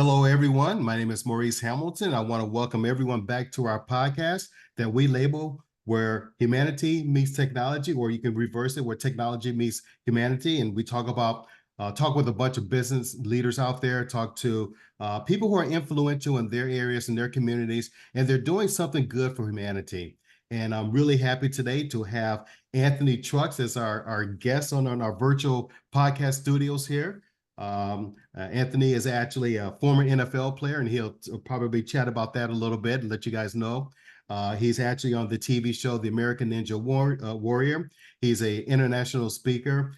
Hello, everyone. My name is Maurice Hamilton. I want to welcome everyone back to our podcast that we label where humanity meets technology, or you can reverse it, where technology meets humanity. And we talk with a bunch of business leaders out there, talk to people who are influential in their areas and their communities, and they're doing something good for humanity. And I'm really happy today to have Anthony Trucks as our guest on our virtual podcast studios here. Anthony is actually a former NFL player, and he'll probably chat about that a little bit and let you guys know. He's actually on the TV show The American Warrior. He's an international speaker.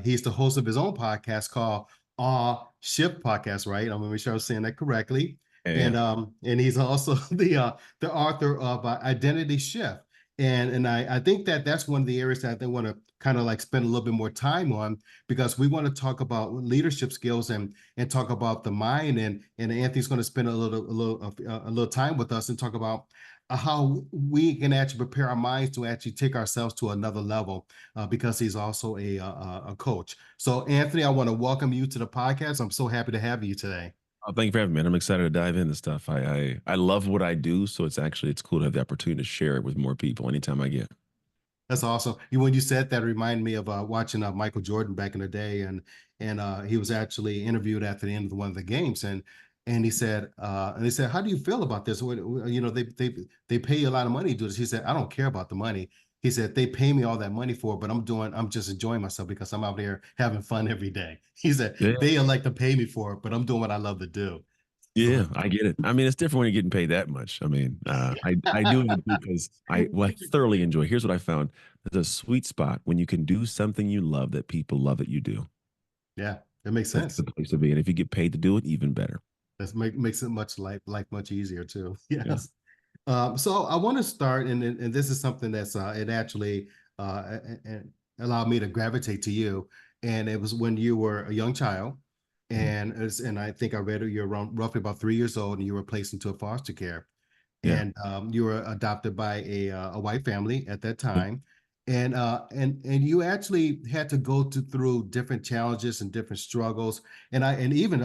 He's the host of his own podcast called Aw Shift Podcast, right? I'm gonna make sure I'm saying that correctly. Yeah. And he's also the author of Identity Shift. And I think that's one of the areas that they want to kind of like spend a little bit more time on, because we want to talk about leadership skills and talk about the mind. And Anthony's going to spend a little time with us and talk about how we can actually prepare our minds to actually take ourselves to another level, because he's also a coach. So Anthony, I want to welcome you to the podcast. I'm so happy to have you today. Oh, thank you for having me, man. I'm excited to dive into stuff. I love what I do, so it's cool to have the opportunity to share it with more people anytime I get. That's awesome. When you said that, it reminded me of watching Michael Jordan back in the day, and he was actually interviewed after the end of one of the games, and he said, and they said, "How do you feel about this? They pay you a lot of money to do this." He said, "I don't care about the money." He said, "They pay me all that money for it, but I'm just enjoying myself because I'm out there having fun every day." He said, Yeah, "They elect to pay me for it, but I'm doing what I love to do." yeah, So, I get it. I mean, it's different when you're getting paid that much. I mean, I do it because I thoroughly enjoy. Here's what I found: there's a sweet spot when you can do something you love that people love that you do. yeah, that makes That's sense. the place to be. And if you get paid to do it, even better. Makes it much easier too. Yeah, Yes. So I want to start, and this is something that's it actually allowed me to gravitate to you, and it was when you were a young child, mhm, and I think I read it, you're around roughly about 3 years old, and you were placed into a foster care, yeah, and you were adopted by a white family at that yeah, time, and you actually had to go through different challenges and different struggles, and even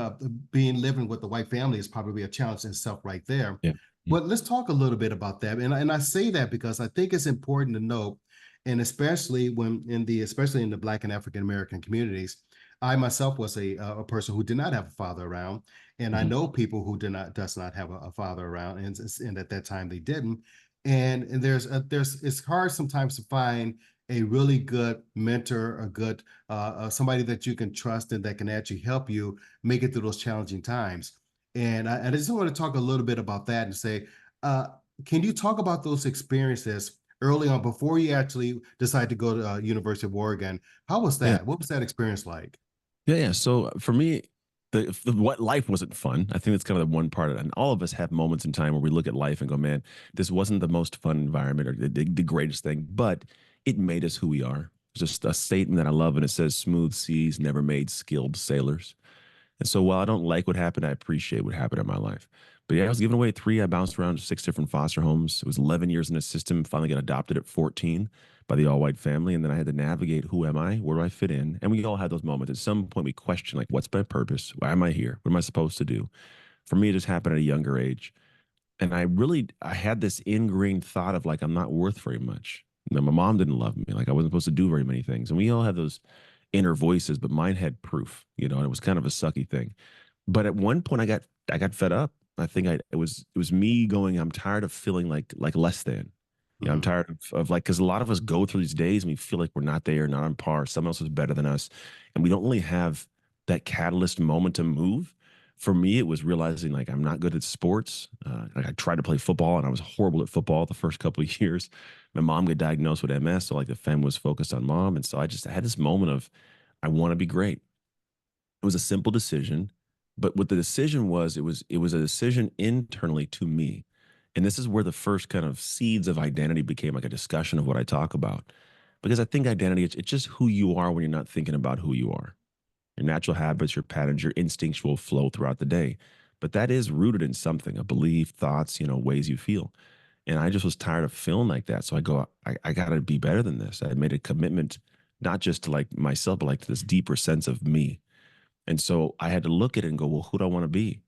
being living with the white family is probably a challenge in itself right there. yeah, But let's talk a little bit about that, and I say that because I think it's important to note, and especially in the Black and African American communities. I myself was a person who did not have a father around, and I mhm, know people who does not have a father around, and at that time they didn't. And there's it's hard sometimes to find a really good mentor, a good somebody that you can trust and that can actually help you make it through those challenging times. And I just want to talk a little bit about that and say, uh, can you talk about those experiences early on before you actually decide to go to University of Oregon? How was yeah. that? What was that experience like? Yeah, yeah. So for me, what life wasn't fun. I think that's kind of the one part of it. And all of us have moments in time where we look at life and go, man, this wasn't the most fun environment or the greatest thing, but it made us who we are. It's just a statement that I love, and it says, "Smooth seas never made skilled sailors." And so while I don't like what happened, I appreciate what happened in my life. But yeah, I was given away at 3. I bounced around to 6 different foster homes. It was 11 years in the system. Finally got adopted at 14 by the all-white family. And then I had to navigate, who am I? Where do I fit in? And we all had those moments. At some point, we question, like, what's my purpose? Why am I here? What am I supposed to do? For me, it just happened at a younger age. And I had this ingrained thought of like, I'm not worth very much. You know, my mom didn't love me. Like I wasn't supposed to do very many things. And we all have those inner voices, but mine had proof, and it was kind of a sucky thing. But at one point I got fed up. I think it was me going, I'm tired of feeling like less than. I'm Mhm. tired of like, because a lot of us go through these days and we feel like we're not there, not on par. Someone else is better than us. And we don't really have that catalyst moment to move. For me, it was realizing like I'm not good at sports. Like I tried to play football and I was horrible at football the first couple of years. My mom got diagnosed with MS, so like the fam was focused on mom, and so I had this moment of I want to be great. It was a simple decision, but what the decision was, it was a decision internally to me. And this is where the first kind of seeds of identity became like a discussion of what I talk about. Because I think identity, it's just who you are when you're not thinking about who you are. Your natural habits, your patterns, your instinctual flow throughout the day. But that is rooted in something, a belief, thoughts, ways you feel. And I just was tired of feeling like that. So I go, I got to be better than this. I made a commitment, not just to like myself, but like to this deeper sense of me. And so I had to look at it and go, well, who do I want to be?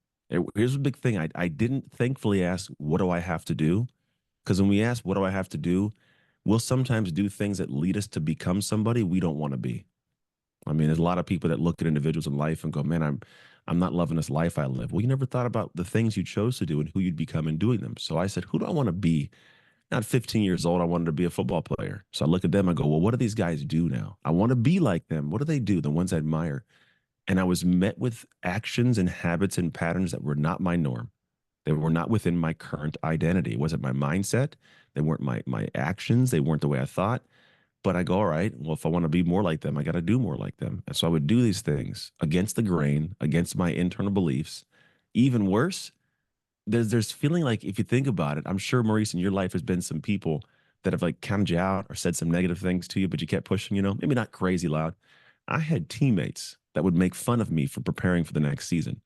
Here's the big thing. I didn't thankfully ask, what do I have to do? Because when we ask, what do I have to do? We'll sometimes do things that lead us to become somebody we don't want to be. I mean, there's a lot of people that look at individuals in life and go, man, I'm not loving this life I live. Well, you never thought about the things you chose to do and who you'd become in doing them. So I said, who do I want to be? Not 15 years old, I wanted to be a football player. So I look at them, I go, well, what do these guys do now? I want to be like them. What do they do? The ones I admire. And I was met with actions and habits and patterns that were not my norm. They were not within my current identity. It wasn't my mindset. They weren't my actions. They weren't the way I thought. But I go, all right, well, if I want to be more like them, I got to do more like them. And so I would do these things against the grain, against my internal beliefs. Even worse, there's feeling like, if you think about it, I'm sure, Maurice, in your life has been some people that have like counted you out or said some negative things to you, but you kept pushing, maybe not crazy loud. I had teammates that would make fun of me for preparing for the next season.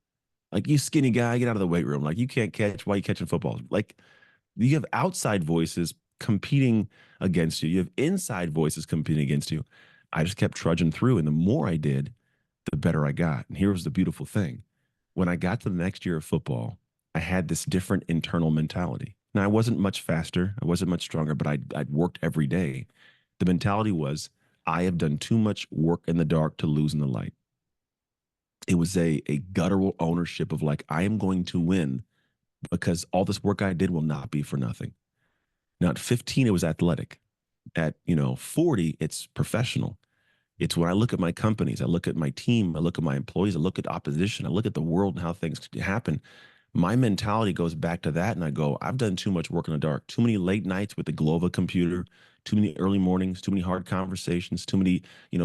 Like, you skinny guy, get out of the weight room. Like, you can't catch. Why are you catching footballs? Like, you have outside voices competing against you. You have inside voices competing against you. I just kept trudging through. And the more I did, the better I got. And here was the beautiful thing. When I got to the next year of football, I had this different internal mentality. Now, I wasn't much faster, I wasn't much stronger, but I'd worked every day. The mentality was, I have done too much work in the dark to lose in the light. It was a guttural ownership of like, I am going to win because all this work I did will not be for nothing. Now at 15, it was athletic. At 40, it's professional. It's when I look at my companies, I look at my team, I look at my employees, I look at opposition, I look at the world and how things happen. My mentality goes back to that, and I go, I've done too much work in the dark, too many late nights with the Glova computer, too many early mornings, too many hard conversations, too many,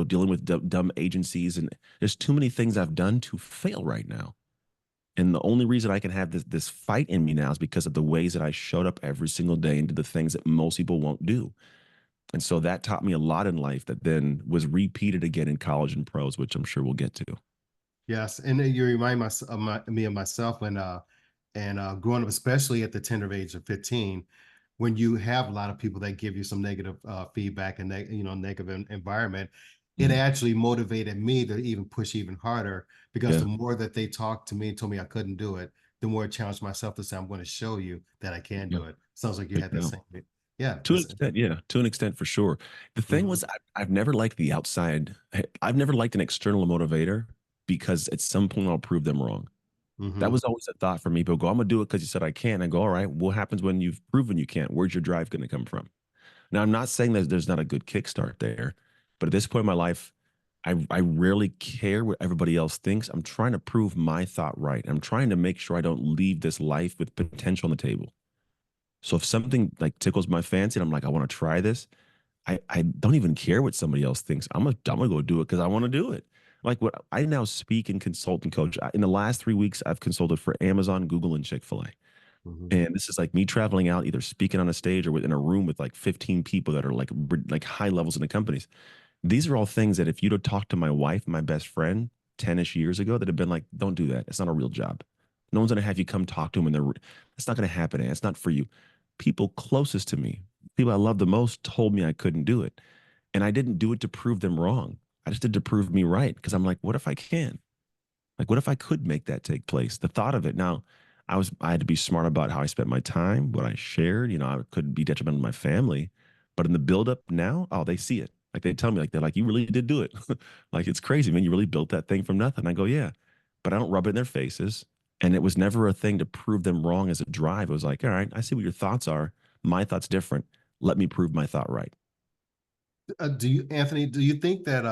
dealing with dumb agencies, and there's too many things I've done to fail right now. And the only reason I can have this fight in me now is because of the ways that I showed up every single day and did the things that most people won't do. And so that taught me a lot in life that then was repeated again in college and pros, which I'm sure we'll get to. Yes, and then you remind me of myself when growing up, especially at the tender age of 15, when you have a lot of people that give you some negative feedback and negative environment, it Mhm. actually motivated me to even push even harder because the Yeah. more that they talked to me and told me I couldn't do it, the more I challenged myself to say I'm going to show you that I can Yeah. do it. Sounds like you Big had that deal. same. Yeah, To an that's it. extent, yeah, to an extent for sure. The thing Hmm. was, I've never liked the outside. I've never liked an external motivator because at some point I'll prove them wrong. That Hmm. was always a thought for me. People go, I'm gonna do it because you said I can. I go, all right, what happens when you've proven you can't? Where's your drive going to come from? Now, I'm not saying that there's not a good kickstart there, but at this point in my life, I rarely care what everybody else thinks. I'm trying to prove my thought right. I'm trying to make sure I don't leave this life with potential on the table. So if something like tickles my fancy and I'm like, I want to try this, I don't even care what somebody else thinks. I'm gonna go do it because I want to do it. Like, what I now speak and consult and coach. In the last 3 weeks, I've consulted for Amazon, Google, and Chick-fil-A. Hmm. And this is like me traveling out, either speaking on a stage or within a room with like 15 people that are like high levels in the companies. These are all things that if you'd have talked to my wife, my best friend, 10-ish years ago, that have been like, don't do that. It's not a real job. No one's gonna have you come talk to them, and it's not gonna happen. It's not for you. People closest to me, people I love the most, told me I couldn't do it. And I didn't do it to prove them wrong. I just did to prove me right. Because I'm like, what if I can? Like, what if I could make that take place? The thought of it. Now, I had to be smart about how I spent my time, what I shared. I couldn't be detrimental to my family. But in the buildup now, oh, they see it. Like, they tell me, like, they're like, you really did do it. Like, it's crazy, man. You really built that thing from nothing. I go, yeah. But I don't rub it in their faces. And it was never a thing to prove them wrong as a drive. It was like, all right, I see what your thoughts are. My thought's different. Let me prove my thought right. Anthony, do you think that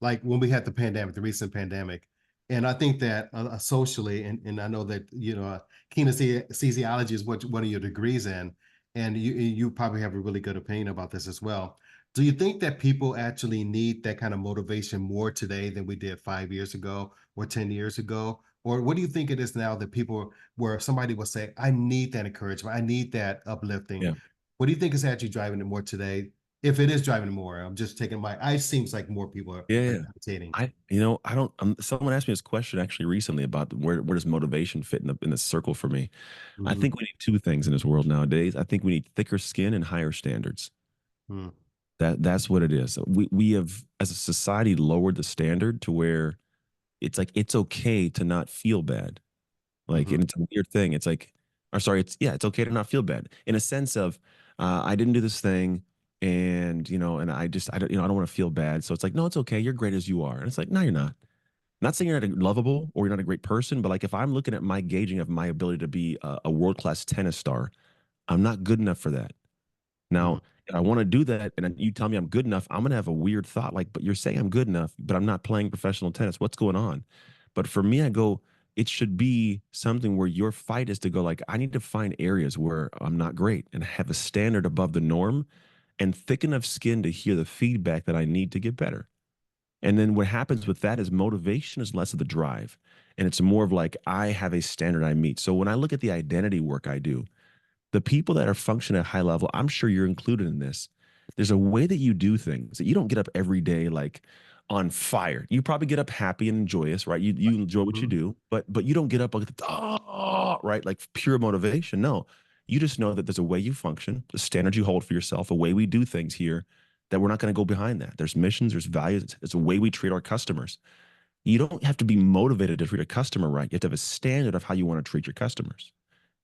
like when we had the pandemic, the recent pandemic, and I think that socially, and I know that kinesiology is what one of your degrees in, and you probably have a really good opinion about this as well. Do you think that people actually need that kind of motivation more today than we did 5 years ago or 10 years ago? Or what do you think it is now that people, where somebody will say, I need that encouragement, I need that uplifting? Yeah. What do you think is actually driving it more today, if it is driving more? I'm just taking my. It seems like more people are Yeah. gravitating. I don't. Someone asked me this question actually recently about where does motivation fit in the circle for me. I Hmm. think we need two things in this world nowadays. I think we need thicker skin and higher standards. Hmm. That's what it is. We have, as a society, lowered the standard to where it's like it's okay to not feel bad. Like, Hmm. and it's a weird thing. It's like, or sorry, it's yeah, it's okay to not feel bad in a sense of, I didn't do this thing, and and I don't, I don't want to feel bad. So it's like, no, it's okay. You're great as you are, and it's like, no, you're not. Not saying you're not lovable or you're not a great person, but like if I'm looking at my gauging of my ability to be a world class tennis star, I'm not good enough for that. Hmm. Now, if I want to do that and then you tell me I'm good enough, I'm going to have a weird thought like, but you're saying I'm good enough, but I'm not playing professional tennis. What's going on? But for me, I go, it should be something where your fight is to go like, I need to find areas where I'm not great and have a standard above the norm and thick enough skin to hear the feedback that I need to get better. And then what happens with that is motivation is less of the drive. And it's more of like, I have a standard I meet. So when I look at the identity work I do, the people that are functioning at high level, I'm sure you're included in this. There's a way that you do things that you don't get up every day like on fire. You probably get up happy and joyous, right? You enjoy what you Hmm. do, but you don't get up like right, like pure motivation. No, you just know that there's a way you function, the standards you hold for yourself, a way we do things here that we're not going to go behind that. There's missions, there's values. It's a way we treat our customers. You don't have to be motivated to treat a customer right. You have to have a standard of how you want to treat your customers.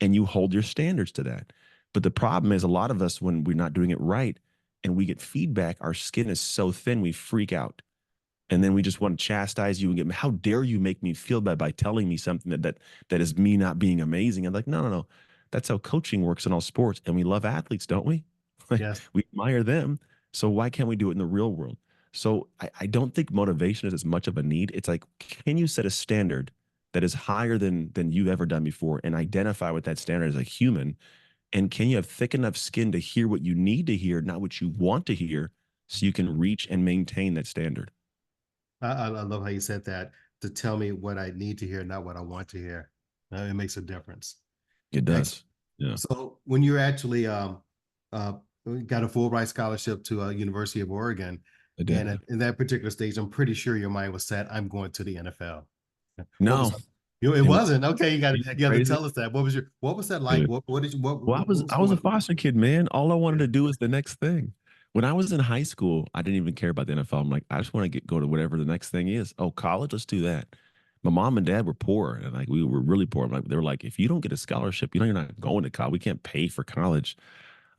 And you hold your standards to that. But the problem is a lot of us, when we're not doing it right and we get feedback, our skin is so thin, we freak out. And then we just want to chastise you and get, how dare you make me feel bad by telling me something that is me not being amazing? I'm like, no, no, no. That's how coaching works in all sports. And we love athletes, don't we? Like Yes. we admire them. So why can't we do it in the real world? So I don't think motivation is as much of a need. It's like, can you set a standard that is higher than you've ever done before and identify with that standard as a human? And can you have thick enough skin to hear what you need to hear, not what you want to hear, so you can reach and maintain that standard? I love how you said that, to tell me what I need to hear, not what I want to hear. It makes a difference. It Excellent. does. Yeah, So when you're actually uh, got a Fulbright scholarship to University of Oregon, I and did. in that particular stage, I'm pretty sure your mind was set. I'm going to the NFL. What was No, that? It it was wasn't okay. you know, You got to crazy. tell us that. What was that like? Dude. What did you Well, what was I was a going? foster kid, man. All I wanted Yeah. to do was the next thing. When I was in high school, I didn't even care about the NFL. I'm like, I just want to go to whatever the next thing is. Oh, college, let's do that. My mom and dad were poor, and like we were really poor. Like they were like, if you don't get a scholarship, you're not going to college. We can't pay for college.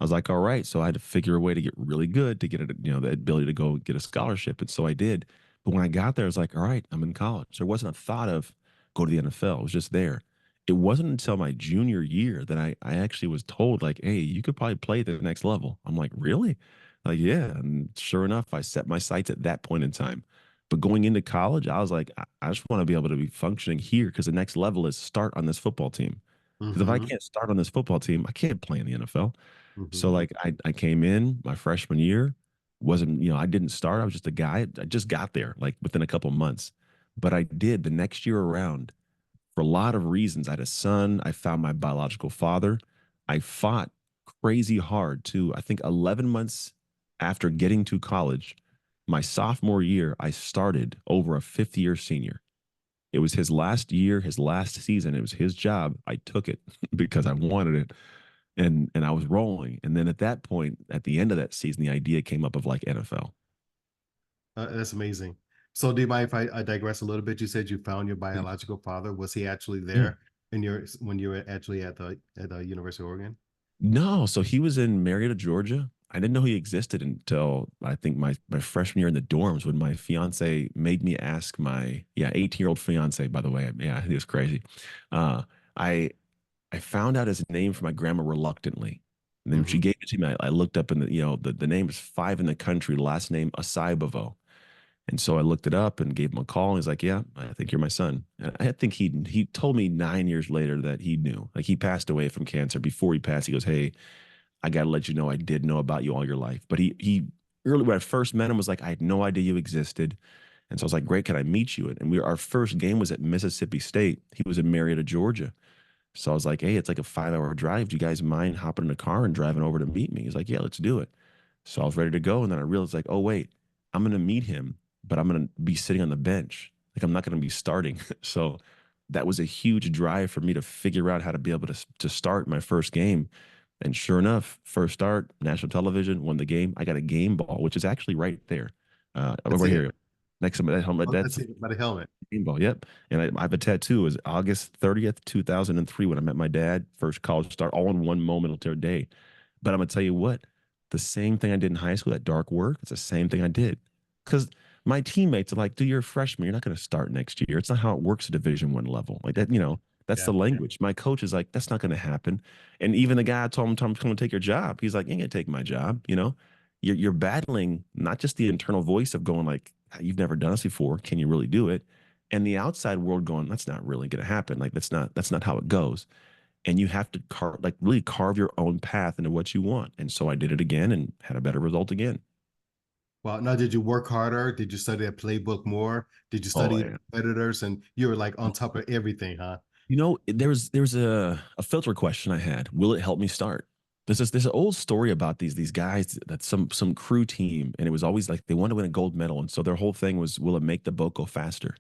I was like, all right. So I had to figure a way to get really good to get it, the ability to go get a scholarship. And so I did. But when I got there, I was like, all right, I'm in college. There wasn't a thought of go to the NFL. It was just there. It wasn't until my junior year that I actually was told, like, hey, you could probably play at the next level. I'm like, really? Like, yeah. And sure enough, I set my sights at that point in time. But going into college, I was like, I just want to be able to be functioning here because the next level is start on this football team. Because if I Mm-hmm. can't start on this football team, I can't play in the NFL. So Mm-hmm. like I came in my freshman year, wasn't, I didn't start. I was just a guy. I just got there like within a couple months. But I did the next year around for a lot of reasons. I had a son. I found my biological father. I fought crazy hard too. I think 11 months after getting to college, my sophomore year, I started over a 50-year senior. It was his last year, his last season. It was his job. I took it because I wanted it and I was rolling. And then at that point, at the end of that season, the idea came up of like NFL. That's amazing. So, do you mind if I digress a little bit? You said you found your Yeah. biological father. Was he actually Yeah. there in your when you were actually at the University of Oregon? No, so he was in Marietta, Georgia. I didn't know he existed until I think my freshman year in the dorms when my fiance made me ask my 18-year-old fiance, by the way. Yeah, he was crazy. Uh I I found out his name from my grandma reluctantly. And then when she Mm-hmm. gave it to me, I looked up and the name is five in the country, last name Asaibovo. And so I looked it up and gave him a call. And he's like, "Yeah, I think you're my son." And I think he told me 9 years later that he knew. Like he passed away from cancer. Before he passed, he goes, "Hey, I got to let you know I did know about you all your life." But he early when I first met him was like, "I had no idea you existed." And so I was like, "Great, can I meet you?" And our first game was at Mississippi State. He was in Marietta, Georgia. So I was like, "Hey, it's like a 5 hour drive. Do you guys mind hopping in a car and driving over to meet me?" He's like, "Yeah, let's do it." So I was ready to go. And then I realized, like, oh, wait, I'm going to meet him, but I'm going to be sitting on the bench. Like, I'm not going to be starting. So that was a huge drive for me to figure out how to be able to start my first game. And sure enough, first start, national television, won the game. I got a game ball, which is actually right there. That's Over it. here. next to my helmet. Oh, That's that's it, by the helmet. Rainbow. Yep. And I have a tattoo. It was August 30th, 2003, when I met my dad, first college start, all in one monumental day. But I'm gonna tell you what, the same thing I did in high school, that dark work, it's the same thing I did. Because my teammates are like, dude, you're a freshman. You're not gonna start next year. It's not how it works at Division 1 level. Like that, that's Yeah. the language. My coach is like, that's not gonna happen. And even the guy I told him, Tom, come and take your job. He's like, you ain't gonna take my job. You're battling not just the internal voice of going like, you've never done this before. Can you really do it? And the outside world going, that's not really going to happen. Like that's not how it goes. And you have to really carve your own path into what you want. And so I did it again and had a better result again. Well, now, did you work harder? Did you study that playbook more? Did you Oh study the yeah. competitors and you were like on top of everything, huh? There's a filter question I had. Will it help me start? There's an old story about these guys that some crew team, and it was always like they wanted to win a gold medal, and so their whole thing was, will it make the boat go faster?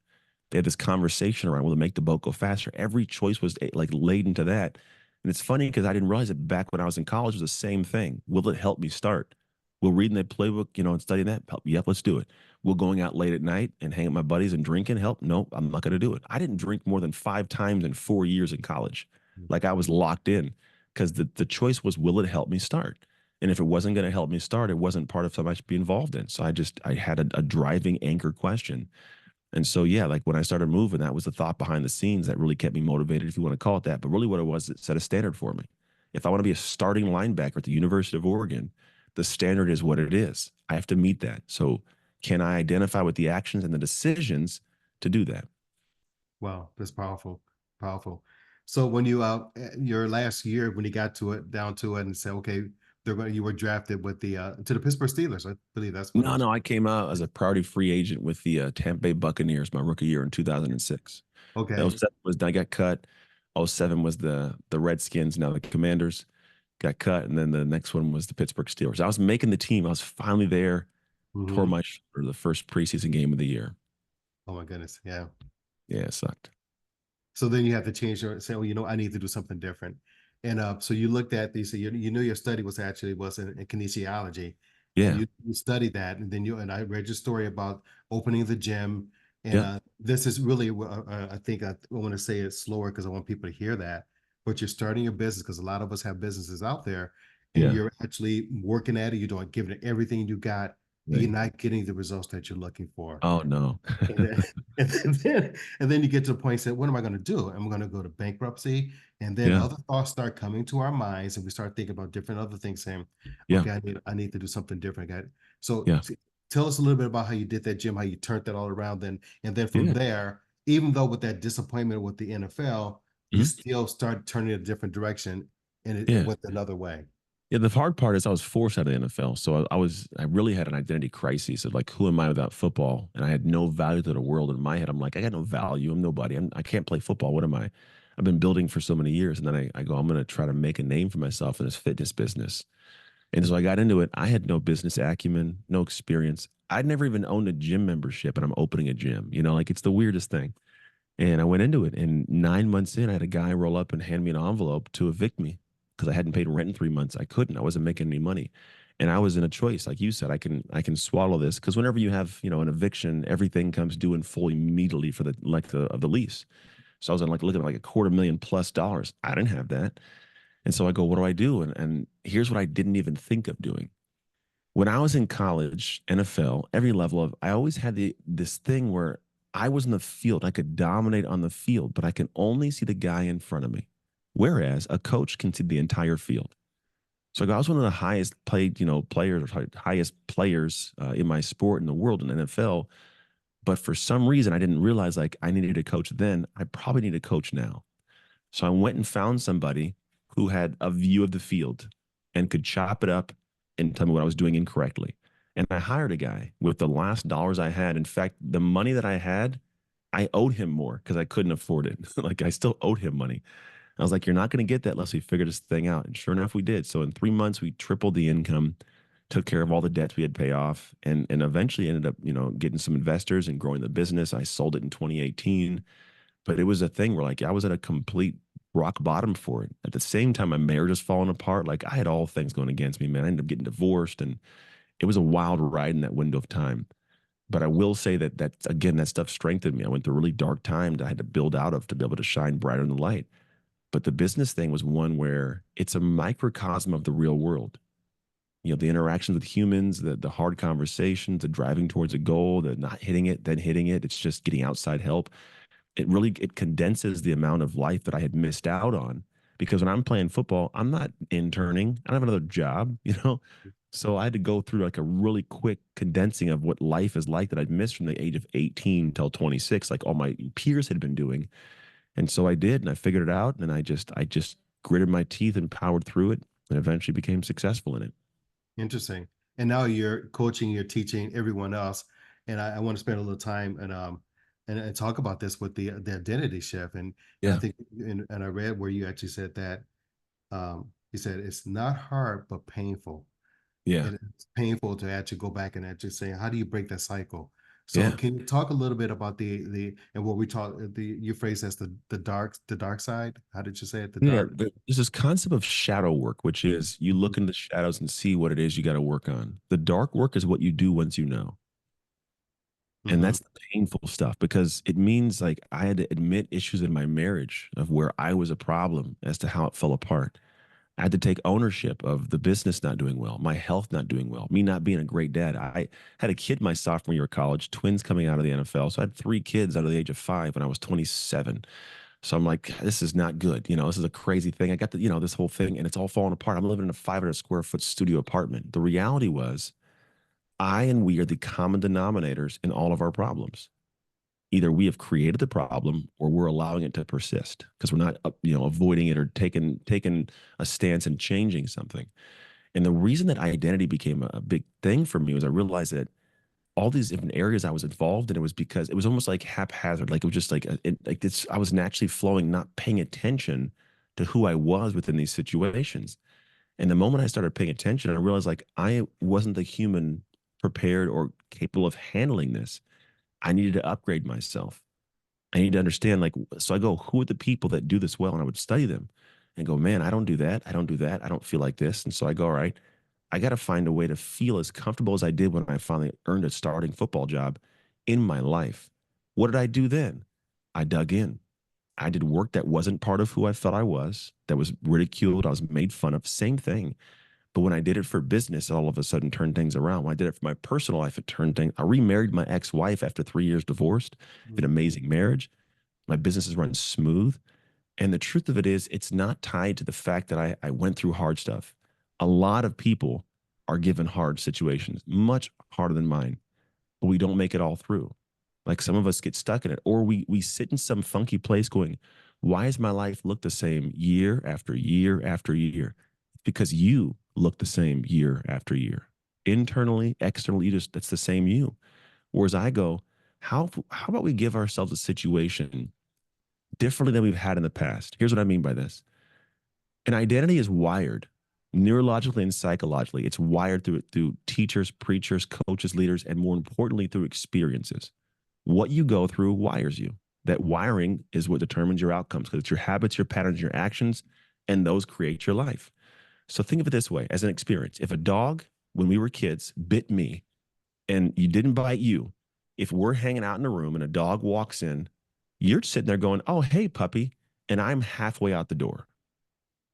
They had this conversation around, will it make the boat go faster? Every choice was like laden to that. And it's funny because I didn't realize it back when I was in college was the same thing. Will it help me start? Will reading the playbook, and studying that help? Yep, let's do it. Will going out late at night and hanging with my buddies and drinking help? Nope, I'm not going to do it. I didn't drink more than 5 times in 4 years in college. Like I was locked in because the choice was, will it help me start? And if it wasn't going to help me start, it wasn't part of something I should be involved in. So I had a driving anchor question. And so, yeah, like when I started moving, that was the thought behind the scenes that really kept me motivated, if you want to call it that. But really, what it was, it set a standard for me. If I want to be a starting linebacker at the University of Oregon, the standard is what it is. I have to meet that. So, can I identify with the actions and the decisions to do that? Wow, that's powerful, powerful. So when you your last year when you got to it down to it and said, okay, you were drafted with the to the Pittsburgh Steelers. I believe that's what it No, was. no, I came out as a priority free agent with the Tampa Bay Buccaneers my rookie year in 2006. Okay. 07 was I got cut. '07 was the Redskins, now the Commanders, got cut, and then the next one was the Pittsburgh Steelers. I was making the team. I was finally there. Tore Hmm. my shoulder the first preseason game of the year. Oh my goodness. Yeah. Yeah, it sucked. So then you have to change your say, well, I need to do something different. And so you looked at these, so you knew your study was in kinesiology, and Yeah, you studied that, and then I read your story about opening the gym, and yeah, this is really I think I want to say it slower because I want people to hear that. But you're starting your business because a lot of us have businesses out there, and yeah. you're actually working at it. You're doing giving it everything you got, and you're Right. not getting the results that you're looking for. Oh no. And then, and then you get to the point saying, what am I going to do? I'm going to go to bankruptcy. And then Yeah, other thoughts start coming to our minds and we start thinking about different other things saying, yeah, okay, I need to do something different. So yeah, tell us a little bit about how you did that, Jim, how you turned that all around then. And then from yeah. there, even though with that disappointment with the NFL, you Mhm. still start turning a different direction and it Yeah. went another way. Yeah, the hard part is I was forced out of the NFL. So I really had an identity crisis of like, who am I without football? And I had no value to the world. In my head, I'm like, I got no value. I'm nobody. I can't play football. What am I? I've been building for so many years. And then I go, I'm going to try to make a name for myself in this fitness business. And so I got into it. I had no business acumen, no experience. I'd never even owned a gym membership, and I'm opening a gym. Like it's the weirdest thing. And I went into it. And 9 months in, I had a guy roll up and hand me an envelope to evict me because I hadn't paid rent in 3 months. I couldn't. I wasn't making any money. And I was in a choice. Like you said, I can swallow this because whenever you have, an eviction, everything comes due in full immediately for the length of the lease. So I was looking at like $250,000 plus. I didn't have that. And so I go, what do I do? And here's what I didn't even think of doing. When I was in college, NFL, every level of, I always had this thing where I was in the field. I could dominate on the field, but I can only see the guy in front of me. Whereas a coach can see the entire field. So I was one of the highest paid, players, or highest players in my sport in the world in NFL. But for some reason, I didn't realize like I needed a coach then. I probably need a coach now. So I went and found somebody who had a view of the field and could chop it up and tell me what I was doing incorrectly. And I hired a guy with the last dollars I had. In fact, the money that I had, I owed him more because I couldn't afford it. Like I still owed him money. I was like, you're not going to get that unless we figure this thing out. And sure enough, we did. So in 3 months, we tripled the income, took care of all the debts we had to pay off, and eventually ended up, getting some investors and growing the business. I sold it in 2018. But it was a thing where like I was at a complete rock bottom for it. At the same time, my marriage was falling apart. Like I had all things going against me, man. I ended up getting divorced, and it was a wild ride in that window of time. But I will say that again, that stuff strengthened me. I went through a really dark time that I had to build out of to be able to shine brighter in the light. But the business thing was one where it's a microcosm of the real world. You know, the interactions with humans, the hard conversations, the driving towards a goal, the not hitting it, then hitting it. It's just getting outside help. It condenses the amount of life that I had missed out on. Because when I'm playing football, I'm not interning. I don't have another job, you know. So I had to go through like a really quick condensing of what life is like that I'd missed from the age of 18 till 26, like all my peers had been doing. And so I did, and I figured it out, and I just gritted my teeth and powered through it, and eventually became successful in it. Interesting. And now you're coaching, you're teaching everyone else. And I want to spend a little time and talk about this with the identity shift. And I Yeah. think and I read where you actually said that you said it's not hard but painful. Yeah. And it's painful to actually go back and actually say, how do you break that cycle? So Yeah. can you talk a little bit about the and what we talk the you phrase as the dark side? How did you say it? The Yeah. dark. There's this concept of shadow work, which is you look into the shadows and see what it is you got to work on. The dark work is what you do once you know. And Mm-hmm. that's the painful stuff because it means like I had to admit issues in my marriage of where I was a problem as to how it fell apart. I had to take ownership of the business not doing well, my health not doing well, me not being a great dad. I had a kid my sophomore year of college, twins coming out of the NFL. So I had three kids out of the age of 5 when I was 27. So I'm like, this is not good. You know, this is a crazy thing. I got this whole thing and it's all falling apart. I'm living in a 500 square foot studio apartment. The reality was I and we are the common denominators in all of our problems. Either we have created the problem or we're allowing it to persist because we're not, avoiding it or taking a stance and changing something. And the reason that identity became a big thing for me was I realized that all these different areas I was involved in, it was because it was almost like haphazard. Like it was just like, I was naturally flowing, not paying attention to who I was within these situations. And the moment I started paying attention, I realized like I wasn't the human prepared or capable of handling this. I needed to upgrade myself. I need to understand, like, so I go, who are the people that do this well? And I would study them and go, man, I don't do that. I don't do that. I don't feel like this. And so I go, all right, I got to find a way to feel as comfortable as I did when I finally earned a starting football job in my life. What did I do then? I dug in. I did work that wasn't part of who I thought I was, that was ridiculed. I was made fun of. Same thing. But when I did it for business, it all of a sudden turned things around. When I did it for my personal life, it turned things. I remarried my ex-wife after 3 years divorced. An amazing marriage. My business is run smooth. And the truth of it is, it's not tied to the fact that I went through hard stuff. A lot of people are given hard situations, much harder than mine, but we don't make it all through. Like some of us get stuck in it, or we sit in some funky place going, why does my life look the same year after year after year? Because you look the same year after year. Internally, externally, that's the same you. Whereas I go, how about we give ourselves a situation differently than we've had in the past? Here's what I mean by this. An identity is wired neurologically and psychologically. It's wired through teachers, preachers, coaches, leaders, and more importantly, through experiences. What you go through wires you. That wiring is what determines your outcomes because it's your habits, your patterns, your actions, and those create your life. So think of it this way as an experience. If a dog, when we were kids, bit me and you didn't bite you, if we're hanging out in a room and a dog walks in, you're sitting there going, oh, hey, puppy. And I'm halfway out the door,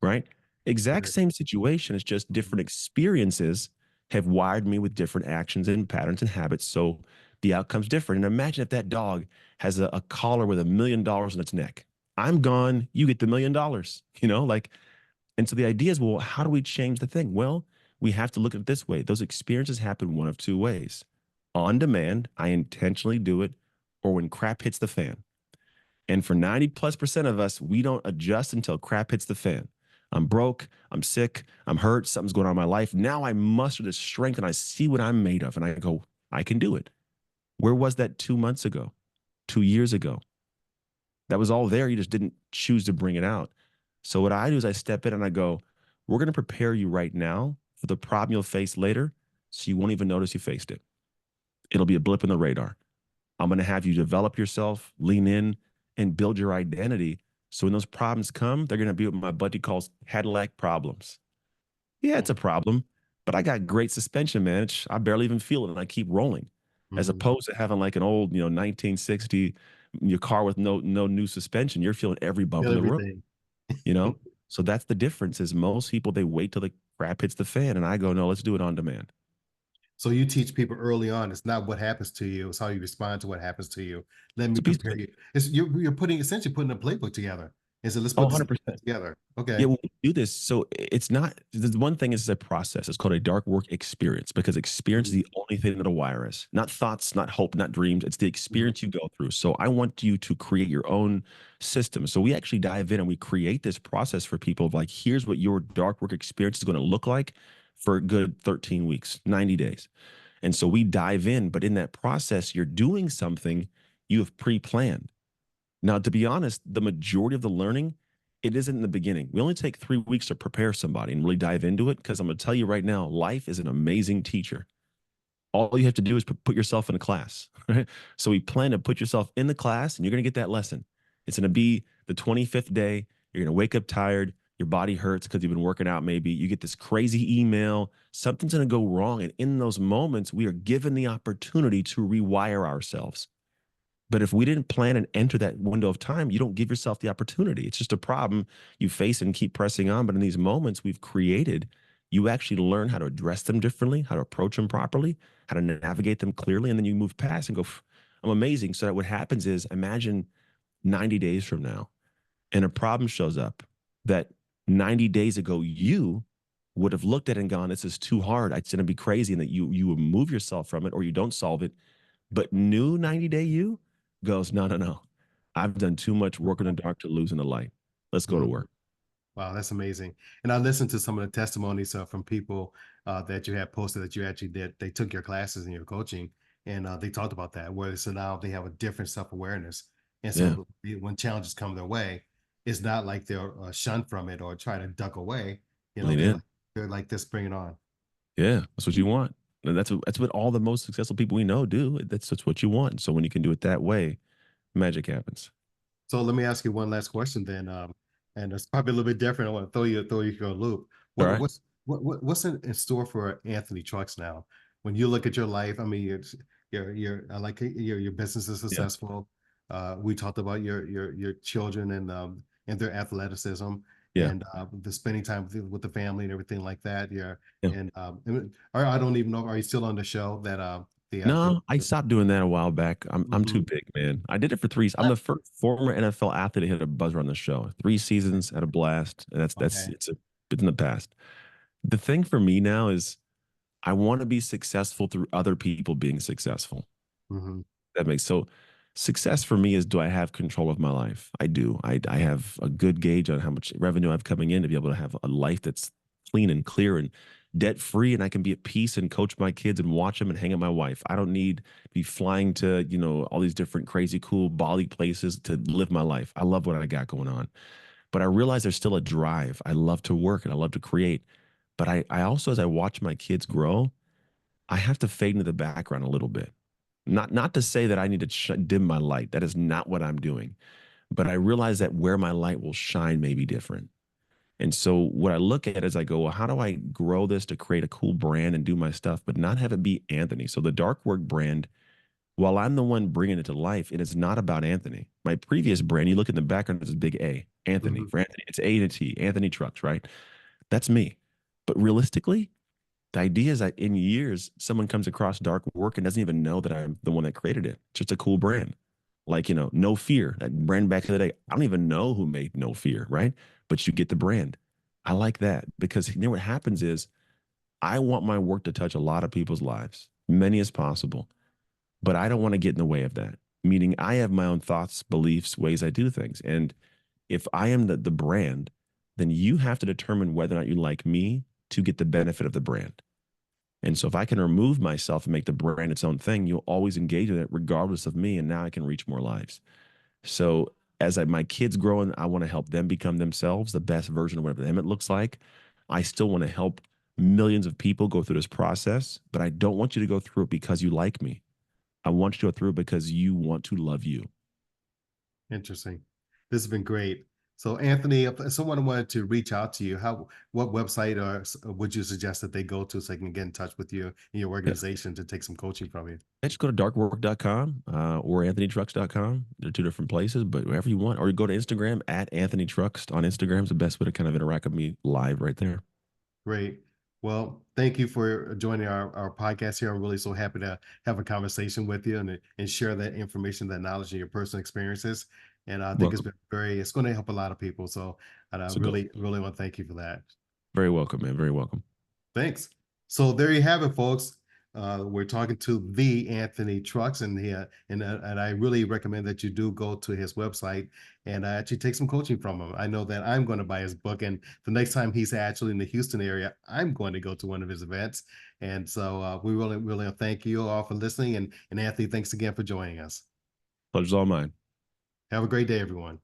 right? Exact Right. same situation. It's just different experiences have wired me with different actions and patterns and habits. So the outcome's different. And imagine if that dog has a collar with $1 million on its neck. I'm gone. You get the $1 million, like, and so the idea is, well, how do we change the thing? Well, we have to look at it this way. Those experiences happen one of two ways. On demand, I intentionally do it, or when crap hits the fan. And for 90+% of us, we don't adjust until crap hits the fan. I'm broke, I'm sick, I'm hurt, something's going on in my life. Now I muster this strength and I see what I'm made of and I go, I can do it. Where was that 2 months ago, 2 years ago? That was all there. You just didn't choose to bring it out. So what I do is I step in and I go, we're going to prepare you right now for the problem you'll face later. So you won't even notice you faced it. It'll be a blip in the radar. I'm going to have you develop yourself, lean in, and build your identity. So when those problems come, they're going to be what my buddy calls Cadillac problems. Yeah, it's a problem, but I got great suspension, man. I barely even feel it, and I keep rolling. as Hmm. opposed to having like an old, 1960 your car with no new suspension. You're feeling every bump Feel in the road, everything. you know? So that's the difference is most people they wait till the crap hits the fan and I go, no, let's do it on demand. So you teach people early on. It's not what happens to you; it's how you respond to what happens to you. Let It's me a piece of prepare it. you. It's you're putting essentially putting a playbook together. And so let's Oh, put this 100%. together. Yeah, Okay. when we do this, so it's not the one thing is a process. It's called a dark work experience because experience is Mhm, the only thing that'll wire us. Not thoughts, not hope, not dreams. It's the mhm, experience you go through. So I want you to create your own system. So we actually dive in and we create this process for people of like, here's what your dark work experience is going to look like for a good 13 weeks, 90 days. And so we dive in, but in that process, you're doing something you have pre-planned. Now, to be honest, the majority of the learning, it isn't in the beginning. We only take 3 weeks to prepare somebody and really dive into it because I'm going to tell you right now, life is an amazing teacher. All you have to do is put yourself in a class, right? So we plan to put yourself in the class and you're going to get that lesson. It's going to be the 25th day. You're going to wake up tired. Your body hurts because you've been working out, maybe. You get this crazy email. Something's going to go wrong. And in those moments, we are given the opportunity to rewire ourselves. But if we didn't plan and enter that window of time, you don't give yourself the opportunity. It's just a problem you face and keep pressing on. But in these moments we've created, you actually learn how to address them differently, how to approach them properly, how to navigate them clearly. And then you move past and go, I'm amazing. So that what happens is imagine 90 days from now and a problem shows up that 90 days ago you would have looked at it and gone, this is too hard. It's going to be crazy. And that you remove yourself from it or you don't solve it but new 90-day you goes, no, no, no. I've done too much work in the dark to lose in the light. Let's go to mhm. work. Wow, that's amazing. And I listened to some of the testimonies from people that you had posted that you actually did. They took your classes and your coaching, and they talked about that. Where so now they have a different self awareness, and Yeah. so when challenges come their way, it's not like they're shunned from it or try to duck away. You know, Lean in. they're like this, bring it on. Yeah. That's what you want. And that's what all the most successful people we know do. That's what you want. So when you can do it that way, magic happens. So let me ask you one last question then, and it's probably a little bit different. I want to throw you for a loop. All What right. what's what's in store for Anthony Trucks now? When you look at your life, I mean, your I like your business is Yeah. successful. We talked about your children and their athleticism Yeah. and the spending time with the family and everything like that. Yeah, Yeah. and or I don't even know. Are you still on the show that No, I stopped doing that a while back. I'm too Mhm. big, man. I did it for three. I'm the first former NFL athlete to hit a buzzer on the show. 3 seasons, had a blast. And that's Okay. it's in the past. The thing for me now is I want to be successful through other people being successful. Hmm. That makes so success for me is do I have control of my life? I do. I have a good gauge on how much revenue I have coming in to be able to have a life that's clean and clear and debt free and I can be at peace and coach my kids and watch them and hang out with my wife. I don't need to be flying to, all these different crazy cool Bali places to live my life. I love what I got going on. But I realize there's still a drive. I love to work and I love to create. But I also, as I watch my kids grow, I have to fade into the background a little bit. Not to say that I need to dim my light. That is not what I'm doing. But I realize that where my light will shine may be different. And so what I look at is I go, well, how do I grow this to create a cool brand and do my stuff, but not have it be Anthony? So the Dark Work brand, while I'm the one bringing it to life, it is not about Anthony. My previous brand, you look in the background, it's a big A, Anthony. Hmm. For Anthony, it's A and a T, Anthony Trucks, right? That's me. But realistically, the idea is that in years, someone comes across dark work and doesn't even know that I'm the one that created it. It's just a cool brand. Like, No Fear, that brand back in the day. I don't even know who made No Fear, right? But you get the brand. I like that because what happens is I want my work to touch a lot of people's lives, many as possible, but I don't want to get in the way of that. Meaning I have my own thoughts, beliefs, ways I do things. And if I am the brand, then you have to determine whether or not you like me to get the benefit of the brand. And so if I can remove myself and make the brand its own thing, you'll always engage with it regardless of me. And now I can reach more lives. So my kids grow and I want to help them become themselves, the best version of whatever them it looks like. I still want to help millions of people go through this process, but I don't want you to go through it because you like me. I want you to go through it because you want to love you. Interesting. This has been great. So, Anthony, if someone wanted to reach out to you, what website would you suggest that they go to so they can get in touch with you and your Yeah. organization to take some coaching from you? Just go to darkwork.com or anthonytrucks.com. They're two different places, but wherever you want. Or you go to Instagram at Anthony Trucks. On Instagram is the best way to kind of interact with me live right there. Great. Well, thank you for joining our podcast here. I'm really so happy to have a conversation with you and share that information, that knowledge, and your personal experiences. And I think Welcome. it's going to help a lot of people. So, and I So go. really want to thank you for that. Very welcome, man. Very welcome. Thanks. So there you have it, folks. We're talking to the Anthony Trucks, and I really recommend that you do go to his website and actually take some coaching from him. I know that I'm going to buy his book, and the next time he's actually in the Houston area, I'm going to go to one of his events. And so we really thank you all for listening, and Anthony, thanks again for joining us. Pleasure's all mine. Have a great day, everyone.